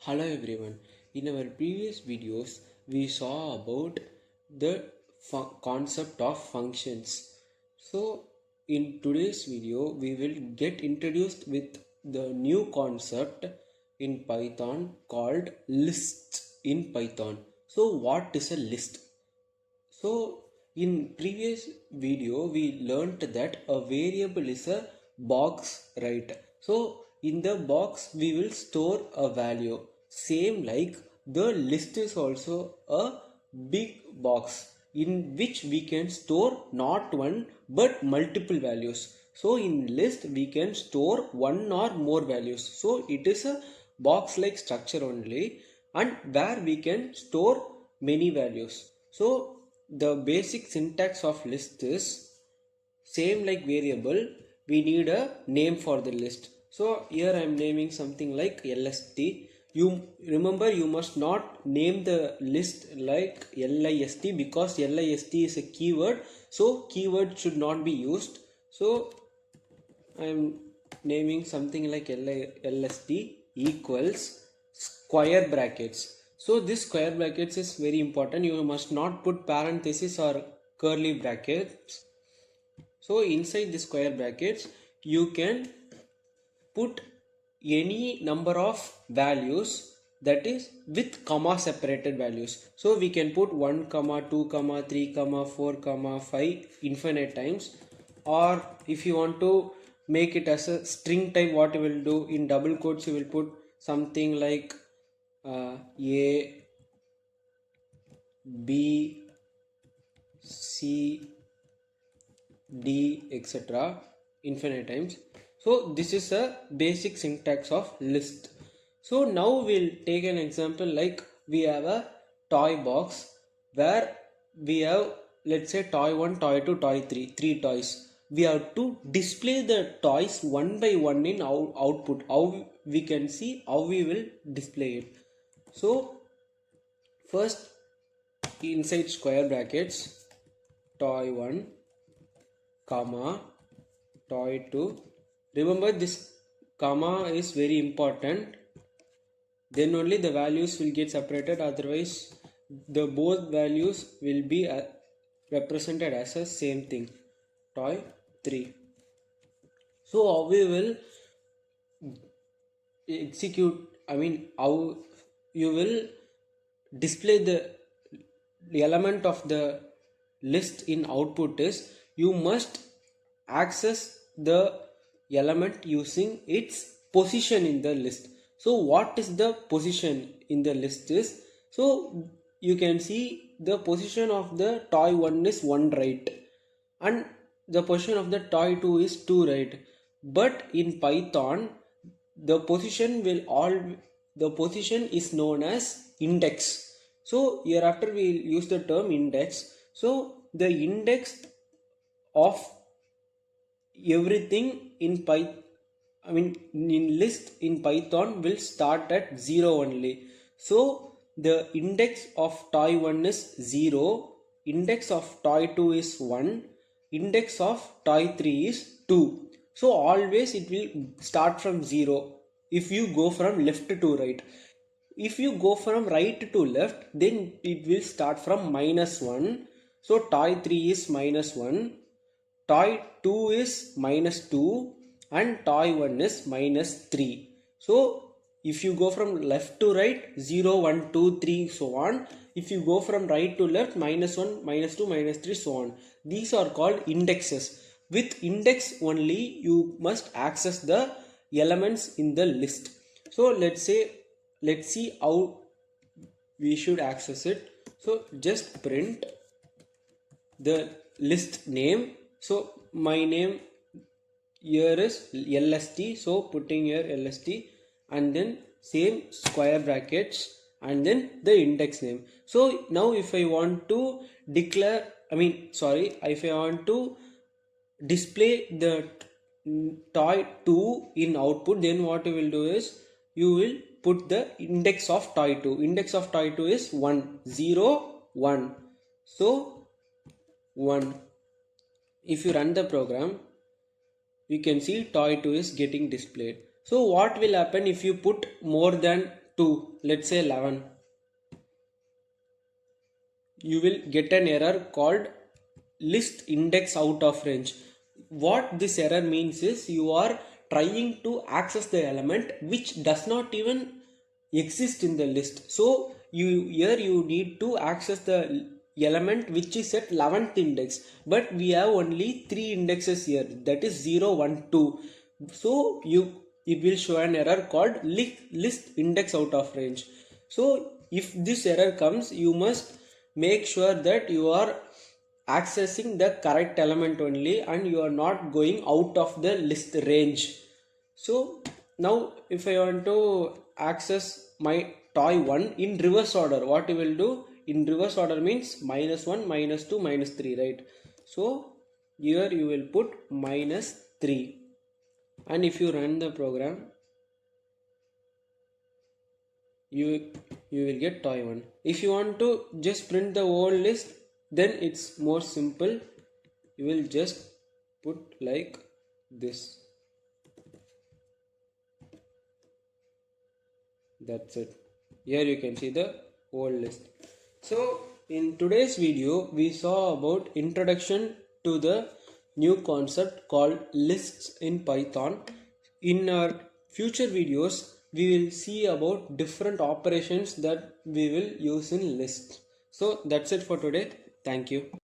Hello everyone. In our previous videos, we saw about the concept of functions. So, in today's video, we will get introduced with the new concept in Python called lists in Python. So, what is a list? So, in previous video, we learnt that a variable is a box, right? So, in the box, we will store a value. Same like the list is also a big box in which we can store not one but multiple values. So, in list, we can store one or more values. So, it is a box like structure only, and where we can store many values. So, the basic syntax of list is same like variable. We need a name for the list. So here I am naming something like lst. You remember, you must not name the list like list because list is a keyword, so keyword should not be used. So I am naming something like lst equals square brackets. So this square brackets is very important. You must not put parenthesis or curly brackets. So inside the square brackets, you can put any number of values, that is with comma separated values. So we can put 1 comma 2 comma 3 comma 4 comma 5 infinite times, or if you want to make it as a string type, what you will do in double quotes, you will put something like a b c d etc infinite times. So this is a basic syntax of list. So now we'll take an example like we have a toy box where we have, let's say, toy 1, toy 2, toy 3, three toys. We have to display the toys one by one in output. How we can see how we will display it. So first, inside square brackets, toy 1 comma toy 2. Remember, this comma is very important, then only the values will get separated, otherwise the both values will be represented as a same thing. Toy 3. So how we will execute, how you will display the element of the list in output is, you must access the element using its position in the list. So what is the position in the list is, so you can see the position of the toy 1 is 1 right, and the position of the toy 2 is 2 right. But in Python, the position will all the position is known as index. So hereafter we use the term index. So the index of everything in Python, in list in Python will start at 0 only. So the index of toy 1 is 0, index of toy 2 is 1, index of toy 3 is 2. So always it will start from 0 if you go from left to right. If you go from right to left, then it will start from -1. So toy 3 is -1, toy 2 is -2, and toy 1 is -3. So if you go from left to right, 0 1 2 3 so on. If you go from right to left, -1 -2 -3 so on. These are called indexes. With index only you must access the elements in the list. So let's see how we should access it. So just print the list name. So my name here is lst, so putting here lst, and then same square brackets, and then the index name. So now if I want to declare, if I want to display the toy 2 in output, then what you will do is, you will put the index of toy 2. Index of toy 2 is 1 0 1. So 1. If you run the program, you can see toy 2 is getting displayed. So what will happen if you put more than 2, let's say 11, you will get an error called list index out of range. What this error means is you are trying to access the element which does not even exist in the list. So you need to access the element which is at 11th index, but we have only 3 indexes here, that is 0, 1, 2. So it will show an error called list index out of range. So if this error comes, you must make sure that you are accessing the correct element only and you are not going out of the list range. So now if I want to access my toy 1 in reverse order, what you will do in reverse order means -1, -2, -3, right? So here you will put -3, and if you run the program, you will get toy 1. If you want to just print the whole list, then it's more simple. You will just put like this. That's it. Here you can see the whole list. So in today's video we saw about introduction to the new concept called lists in Python. In our future videos we will see about different operations that we will use in lists. So that's it for today. Thank you.